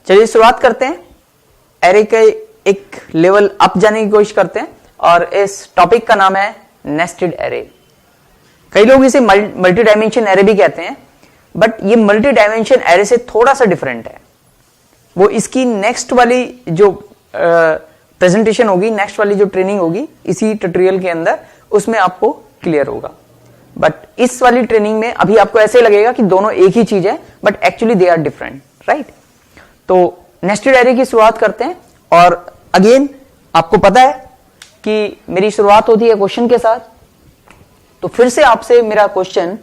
चलिए शुरुआत करते हैं। एरे के एक लेवल अप जाने की कोशिश करते हैं और इस टॉपिक का नाम है नेस्टेड एरे। कई लोग इसे मल्टी डायमेंशन एरे भी कहते हैं, बट ये मल्टी डायमेंशन एरे से थोड़ा सा डिफरेंट है। वो इसकी नेक्स्ट वाली जो प्रेजेंटेशन होगी, नेक्स्ट वाली जो ट्रेनिंग होगी इसी ट्यूटोरियल के अंदर, उसमें आपको क्लियर होगा। बट इस वाली ट्रेनिंग में अभी आपको ऐसे लगेगा कि दोनों एक ही चीज है, but actually they are different, right. तो नेस्टेड एरे की शुरुआत करते हैं। और अगेन आपको पता है कि मेरी शुरुआत होती है क्वेश्चन के साथ। तो फिर से आपसे मेरा क्वेश्चन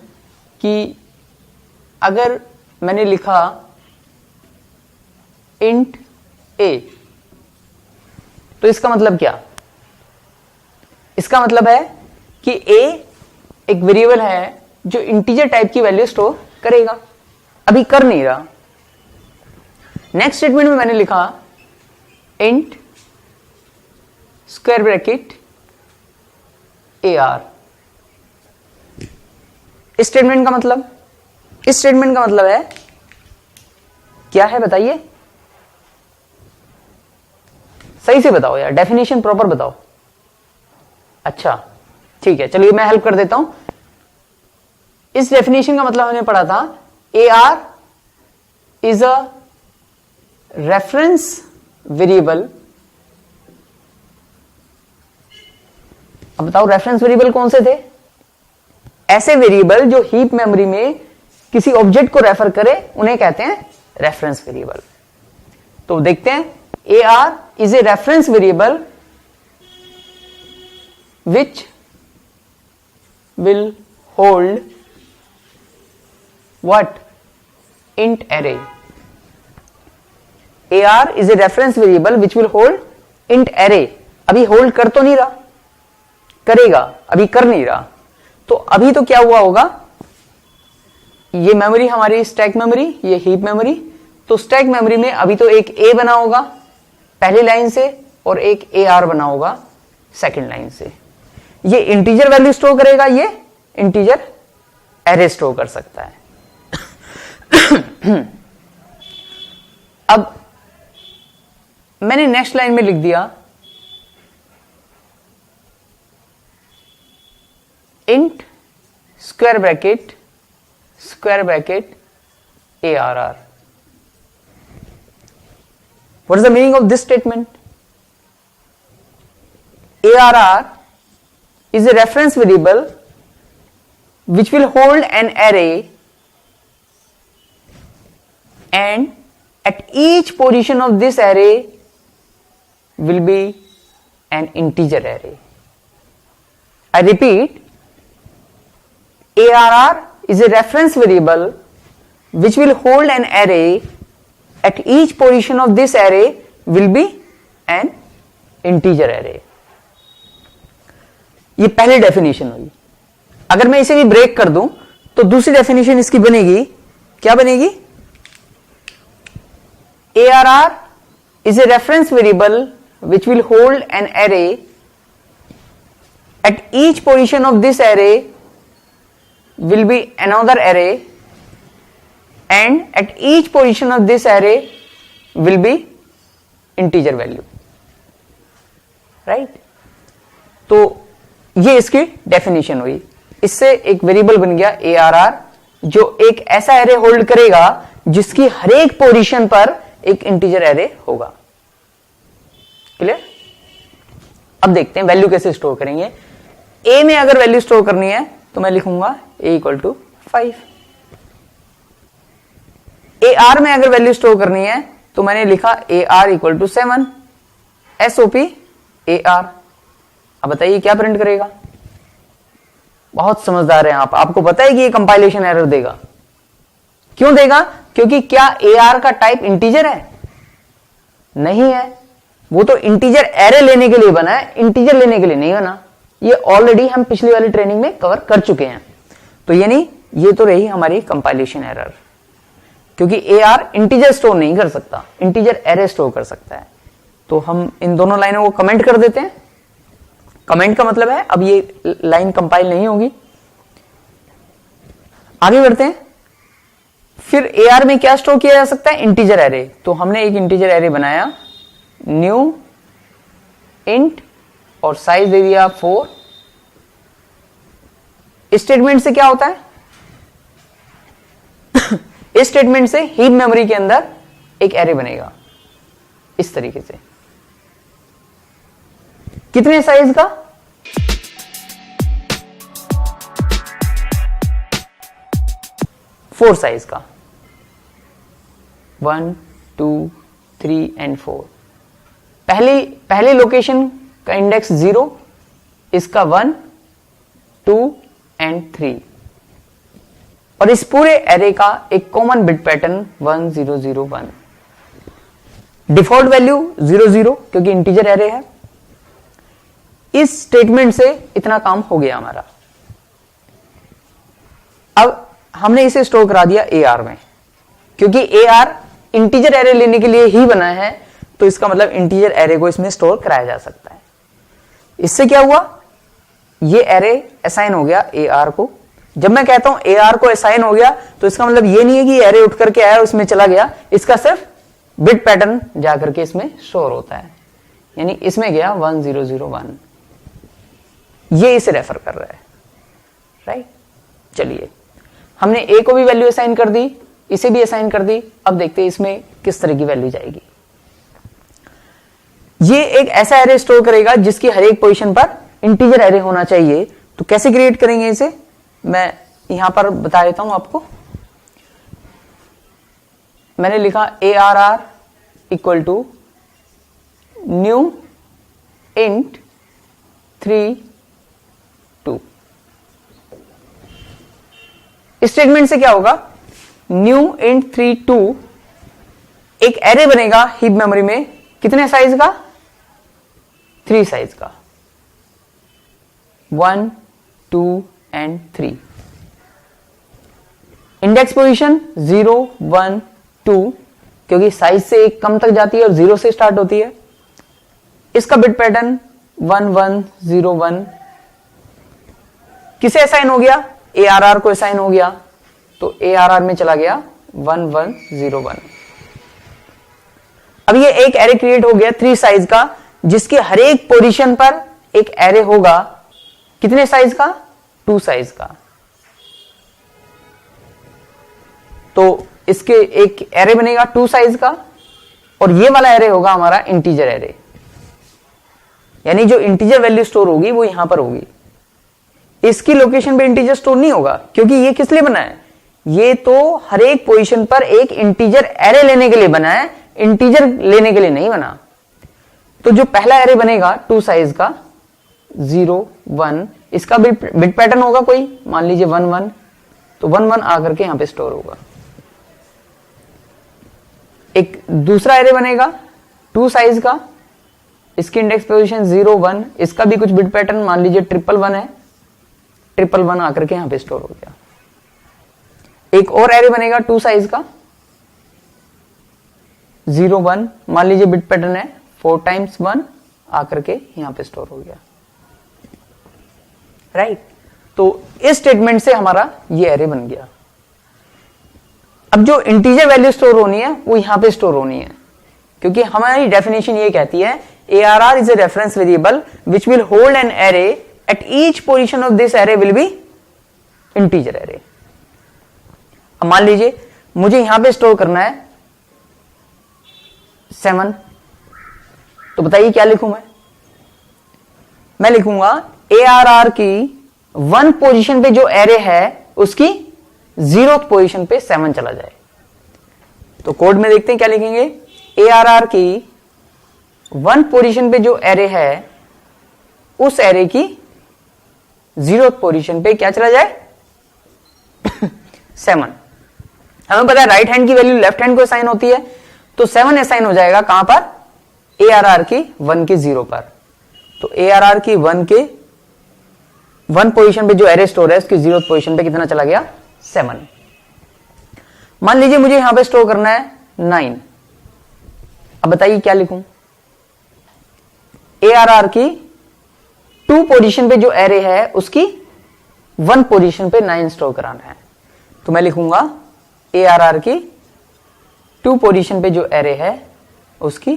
कि अगर मैंने लिखा इंट ए, तो इसका मतलब क्या? इसका मतलब है कि ए एक वेरिएबल है जो इंटीजर टाइप की वैल्यू स्टोर करेगा, अभी कर नहीं रहा। नेक्स्ट स्टेटमेंट में मैंने लिखा int square bracket A R. इस स्टेटमेंट का मतलब है क्या है? बताइए, सही से बताओ यार, डेफिनेशन प्रॉपर बताओ। अच्छा ठीक है, चलिए मैं हेल्प कर देता हूं। इस डेफिनेशन का मतलब हमने पढ़ा था A R is a reference variable. अब बताओ रेफरेंस वेरिएबल कौन से थे? ऐसे वेरिएबल जो हीप मेमोरी में किसी ऑब्जेक्ट को रेफर करे उन्हें कहते हैं रेफरेंस वेरिएबल। तो देखते हैं, A R is a reference variable which will hold what? int array. AR is a reference variable which will hold int array. अभी होल्ड कर तो नहीं रहा, करेगा, अभी कर नहीं रहा। तो अभी तो क्या हुआ होगा, ये मेमोरी हमारी स्टैक मेमोरी, ये हीप मेमोरी। तो स्टैक मेमोरी में अभी तो एक A बना होगा पहली लाइन से और एक AR बना होगा सेकंड लाइन से। ये इंटीजर वैल्यू स्टोर करेगा, ये इंटीजर एरे स्टोर कर सकता है। अब मैंने नेक्स्ट लाइन में लिख दिया int square bracket ARR। What is the meaning of this statement? ARR is a reference variable which will hold an array and at each position of this array will be an integer array. I repeat, ARR is a reference variable which will hold an array. At each position of this array will be an integer array. ये पहली definition हुई। अगर मैं इसे भी break कर दूं तो दूसरी डेफिनेशन इसकी बनेगी, क्या बनेगी? ARR is a reference variable which will hold an array. At each position of this array will be another array and at each position of this array will be integer value, right? तो ये इसकी definition हुई। इससे एक variable बन गया ARR जो एक ऐसा एरे होल्ड करेगा जिसकी हर एक पोजीशन पर एक इंटीजर एरे होगा। क्लियर? अब देखते हैं वैल्यू कैसे स्टोर करेंगे। ए में अगर वैल्यू स्टोर करनी है तो मैं लिखूंगा A = 5। AR में अगर वैल्यू स्टोर करनी है तो मैंने लिखा AR = 7। SOP AR। अब बताइए क्या प्रिंट करेगा? बहुत समझदार हैं आप, आपको पता है कि ये कंपाइलेशन एरर देगा। क्यों देगा? क्योंकि क्या AR का टाइप इंटीजर है? नहीं है, वो तो इंटीजर एरे लेने के लिए बना है, इंटीजर लेने के लिए नहीं बना। ये ऑलरेडी हम पिछली वाली ट्रेनिंग में कवर कर चुके हैं। तो ये नहीं, ये तो रही हमारी कंपाइलेशन एरर, क्योंकि AR इंटीजर स्टोर नहीं कर सकता, इंटीजर एरे स्टोर कर सकता है। तो हम इन दोनों लाइनों को कमेंट कर देते हैं। कमेंट का मतलब है अब ये लाइन कंपाइल नहीं होगी। आगे बढ़ते हैं। फिर AR में क्या स्टोर किया जा सकता है? Integer array. तो हमने एक इंटीजर एरे बनाया, न्यू इंट, और साइज दे दिया 4। इस स्टेटमेंट से क्या होता है? इस स्टेटमेंट से हीप मेमोरी के अंदर एक एरे बनेगा इस तरीके से। कितने साइज का? 4 साइज का। 1 2 3 एंड 4। पहले लोकेशन का इंडेक्स 0, इसका 1 2 एंड 3, और इस पूरे एरे का एक common bit pattern 1 0 0 1। Default value 0 0 क्योंकि इंटीजर एरे है। इस स्टेटमेंट से इतना काम हो गया हमारा। अब हमने इसे स्टोर करा दिया AR में, क्योंकि AR इंटीजर एरे लेने के लिए ही बना है, तो इसका मतलब इंटीजर एरे को इसमें स्टोर कराया जा सकता है। इससे क्या हुआ? ये एरे असाइन हो गया AR को। जब मैं कहता हूं AR को असाइन हो गया, तो इसका मतलब ये नहीं है कि एरे उठ करके आया उसमें चला गया, इसका सिर्फ बिट पैटर्न जाकर के इसमें स्टोर होता है। यानी इसमें गया 1 0 0 1। ये इसे रेफर कर रहा है, राइट। चलिए, हमने A को भी वैल्यू असाइन कर दी, इसे भी असाइन कर दी। अब देखते हैं इसमें किस तरह की वैल्यू जाएगी। ये एक ऐसा एरे स्टोर करेगा जिसकी हर एक पोजीशन पर इंटीजर एरे होना चाहिए। तो कैसे क्रिएट करेंगे इसे, मैं यहां पर बता देता हूं आपको। मैंने लिखा ARR equal to new int 3 2। इस स्टेटमेंट से क्या होगा? न्यू इंट 3 2 एक एरे बनेगा हीप मेमोरी में। कितने साइज का? 3 साइज का। 1 2 एंड 3। इंडेक्स पोजीशन 0 1 2 क्योंकि साइज से एक कम तक जाती है और 0 से स्टार्ट होती है। इसका बिट पैटर्न 1 1 0 1। किसे असाइन हो गया? ARR को असाइन हो गया, तो ARR में चला गया 1 1 0 1। अब ये एक एरे क्रिएट हो गया 3 साइज का, जिसके हर एक पोजीशन पर एक एरे होगा। कितने साइज का? 2 साइज का। तो इसके एक एरे बनेगा 2 साइज का, और ये वाला एरे होगा हमारा इंटीजर एरे। यानी जो इंटीजर वैल्यू स्टोर होगी वो यहां पर होगी। इसकी लोकेशन पे इंटीजर स्टोर नहीं होगा, क्योंकि ये किस लिए बना है? ये तो हर एक पोजीशन पर एक इंटीजर एरे लेने के लिए बना है, इंटीजर लेने के लिए नहीं बना। तो जो पहला एरे बनेगा 2 साइज का 0 1, इसका बिट पैटर्न होगा कोई, मान लीजिए 1 1, तो 1 1 आकर के यहां पे स्टोर होगा। एक दूसरा एरे बनेगा 2 साइज का, इसकी इंडेक्स पोजीशन 0 1, इसका भी कुछ बिट पैटर्न मान लीजिए 111 है, 111 आकर के यहां पे स्टोर हो गया। एक और एरे बनेगा 2 साइज का 0 1, मान लीजिए बिट पैटर्न है 4 टाइम्स 1 आकर के यहां पे स्टोर हो गया, राइट। तो इस स्टेटमेंट से हमारा ये एरे बन गया। अब जो इंटीजर वैल्यू स्टोर होनी है वो यहां पे स्टोर होनी है, क्योंकि हमारी डेफिनेशन ये कहती है ARR is a reference variable which will hold an array at each position of this array will be integer array। अब मान लीजिए मुझे यहां पे स्टोर करना है 7, तो बताइए क्या लिखूं मैं लिखूंगा ARR की 1 पोजीशन पे जो एरे है उसकी 0th पोजीशन पे 7 चला जाए। तो कोड में देखते हैं क्या लिखेंगे। ARR की 1 पोजीशन पे जो एरे है उस एरे की 0th पोजीशन पे क्या चला जाए 7। हमें पता है राइट हैंड की वैल्यू लेफ्ट हैंड को असाइन होती है, तो 7 असाइन हो जाएगा कहां पर? ARR की 1 के 0 पर। तो ARR की 1 पोजीशन पे जो एरे स्टोर है उसकी 0th पोजीशन पे कितना चला गया? 7। मान लीजिए मुझे यहां पे स्टोर करना है 9। अब बताइए क्या लिखूं। ARR की 2 पोजीशन पे जो एरे है उसकी 1 पोजीशन पे 9 स्टोर कराना है, तो मैं लिखूंगा ARR की 2 पोजीशन पे जो एरे है उसकी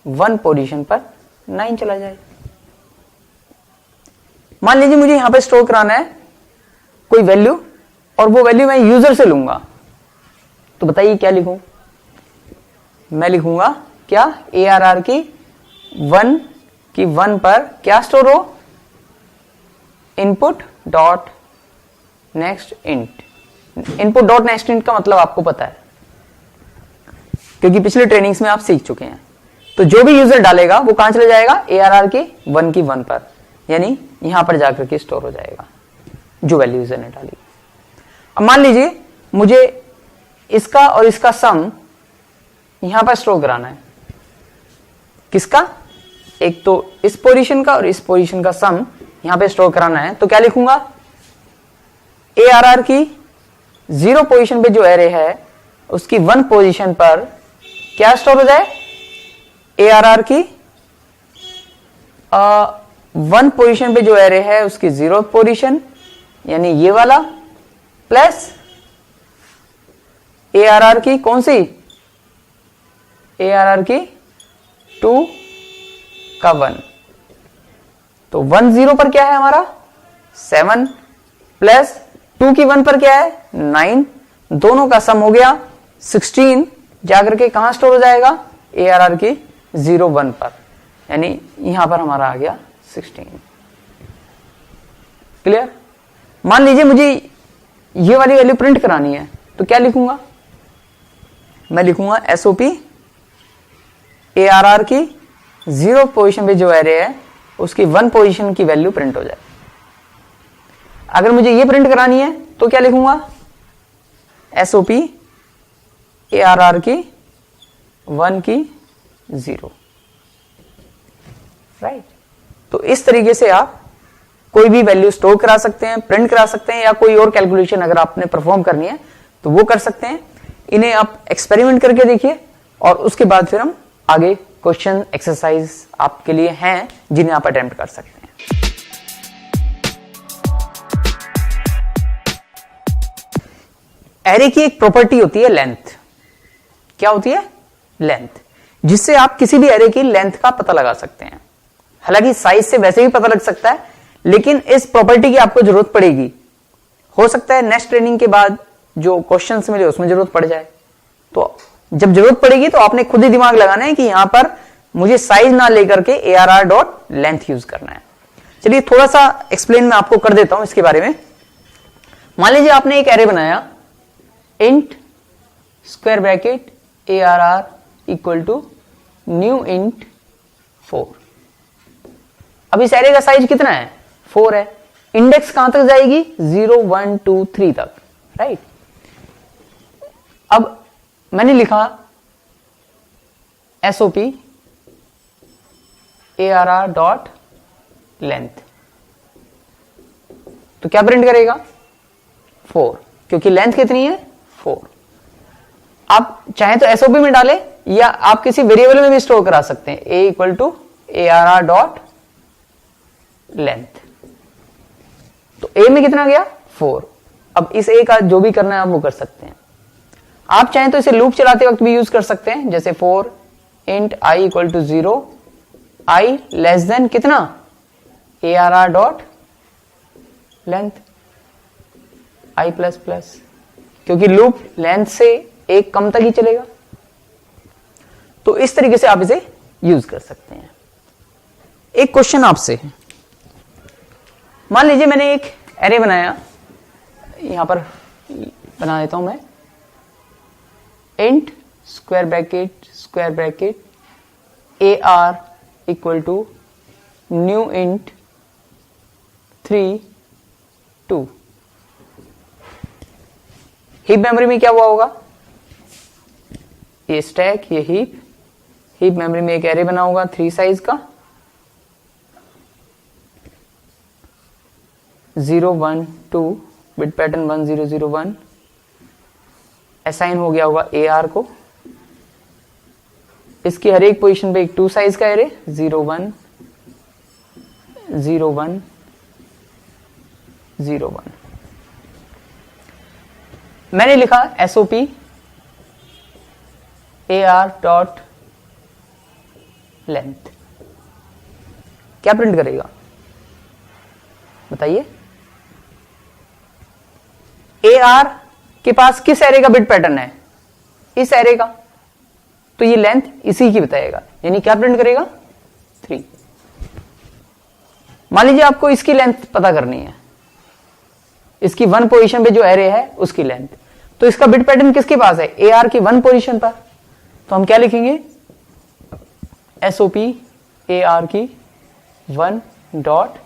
1 पोजीशन पर 9 चला जाए। मान लीजिए मुझे यहां पे स्टोर कराना है कोई वैल्यू और वो वैल्यू मैं यूजर से लूंगा, तो बताइए क्या लिखूं? मैं लिखूंगा क्या? ARR की 1 पर क्या स्टोर हो? Input dot next int. Input dot next int का मतलब आपको पता है क्योंकि पिछले ट्रेनिंग्स में आप सीख चुके हैं। तो जो भी यूजर डालेगा वो कहां चला जाएगा? ARR की 1 पर, यानी यहां पर जाकर के स्टोर हो जाएगा जो वैल्यू यूजर ने डाली। अब मान लीजिए मुझे इसका और इसका सम यहां पर स्टोर कराना है। किसका? एक तो इस पोजीशन का और इस पोजीशन का सम यहां पे स्टोर कराना है, तो क्या लिखूंगा? ARR की 0 पोजीशन पे जो एरे है उसकी 1 पोजीशन पर क्या स्टोर हो जाए? ARR की 1 पोजीशन पे जो एरे है उसकी 0 पोजीशन, यानी ये वाला, प्लस ARR की कौन सी? ARR की 2 का 1। तो 1 0 पर क्या है हमारा? 7 प्लस 2 की 1 पर क्या है? 9। दोनों का सम हो गया 16, जाकर के कहां स्टोर हो जाएगा? ARR की 0 1 पर, यानी यहां पर हमारा आ गया 16। क्लियर? मान लीजिए मुझे ये वाली वैल्यू प्रिंट करानी है, तो क्या लिखूंगा? मैं लिखूंगा SOP ARR की 0 पोजीशन पे जो एरे है उसकी 1 पोजीशन की वैल्यू प्रिंट हो जाए। अगर मुझे ये प्रिंट करानी है तो क्या लिखूंगा? SOP ARR की 1 की 0। राइट? तो इस तरीके से आप कोई भी वैल्यू स्टोर करा सकते हैं, प्रिंट करा सकते हैं, या कोई और कैलकुलेशन अगर आपने परफॉर्म करनी है तो वो कर सकते हैं। इन्हें आप एक्सपेरिमेंट करके देखिए और उसके बाद फिर हम आगे क्वेश्चन एक्सरसाइज आपके लिए हैं जिन्हें आप अटेम्प्ट कर सकते हैं। एरे की एक प्रॉपर्टी होती है लेंथ। क्या होती है? लेंथ, जिससे आप किसी भी एरे की लेंथ का पता लगा सकते हैं। हालांकि साइज से वैसे भी पता लग सकता है, लेकिन इस प्रॉपर्टी की आपको जरूरत पड़ेगी। हो सकता है नेक्स्ट ट्रेनिंग के बाद जो क्वेश्चंस मिले उसमें जरूरत पड़ जाए, तो जब जरूरत पड़ेगी तो आपने खुद ही दिमाग लगाना है कि यहां पर मुझे साइज ना लेकर के ARR डॉट लेंथ यूज करना है। चलिए थोड़ा सा एक्सप्लेन मैं आपको कर देता हूं इसके बारे में। मान लीजिए आपने एक एरे बनाया int square bracket ARR equal to new int 4। अब इस एरे का साइज कितना है? 4 है। इंडेक्स कहां तक जाएगी? 0 1 2 3 तक। राइट? अब मैंने लिखा SOP ARR डॉट लेंथ, तो क्या प्रिंट करेगा? 4, क्योंकि लेंथ कितनी है? 4। आप चाहे तो SOP में डालें या आप किसी वेरिएबल में भी स्टोर करा सकते हैं। A equal to ARR dot length. तो A में कितना गया? 4। अब इस A का जो भी करना है आप वो कर सकते हैं। आप चाहें तो इसे लूप चलाते वक्त भी यूज कर सकते हैं, जैसे 4 int I equal to 0 I less than कितना? ARR dot length I plus plus, क्योंकि लूप लेंथ से एक कम तक ही चलेगा। तो इस तरीके से आप इसे यूज कर सकते हैं। एक क्वेश्चन आपसे, मान लीजिए मैंने एक एरे बनाया, यहां पर बना देता हूं मैं, int square bracket AR equal to new int 3 2। Heap memory में क्या हुआ होगा? ये स्टैक, ये हीप मेमोरी में एक एरे बना होगा 3 साइज का, 0 1 2 बिट पैटर्न 1 0 0 1 असाइन हो गया होगा AR को। इसकी हर एक पोजीशन पे एक 2 साइज का एरे 0 1 0 1 0 1। मैंने लिखा SOP AR डॉट लेंथ, क्या प्रिंट करेगा बताइए? AR के पास किस एरे का बिट पैटर्न है? इस एरे का, तो ये लेंथ इसी की बताएगा, यानी क्या प्रिंट करेगा? 3। मान लीजिए आपको इसकी लेंथ पता करनी है, इसकी 1 पोजीशन पे जो एरे है उसकी लेंथ, तो इसका बिट पैटर्न किसके पास है? AR की 1 पोजीशन पर, तो हम क्या लिखेंगे? SOP AR की 1 डॉट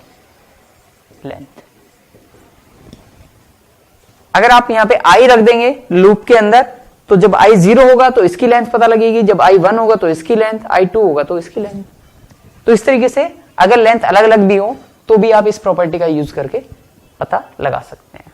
लेंथ। अगर आप यहां पे I रख देंगे लूप के अंदर, तो जब I 0 होगा तो इसकी लेंथ पता लगेगी, जब I 1 होगा तो इसकी लेंथ, I 2 होगा तो इसकी लेंथ। तो इस तरीके से अगर लेंथ अलग अलग भी हो तो भी आप इस प्रॉपर्टी का यूज करके पता लगा सकते हैं।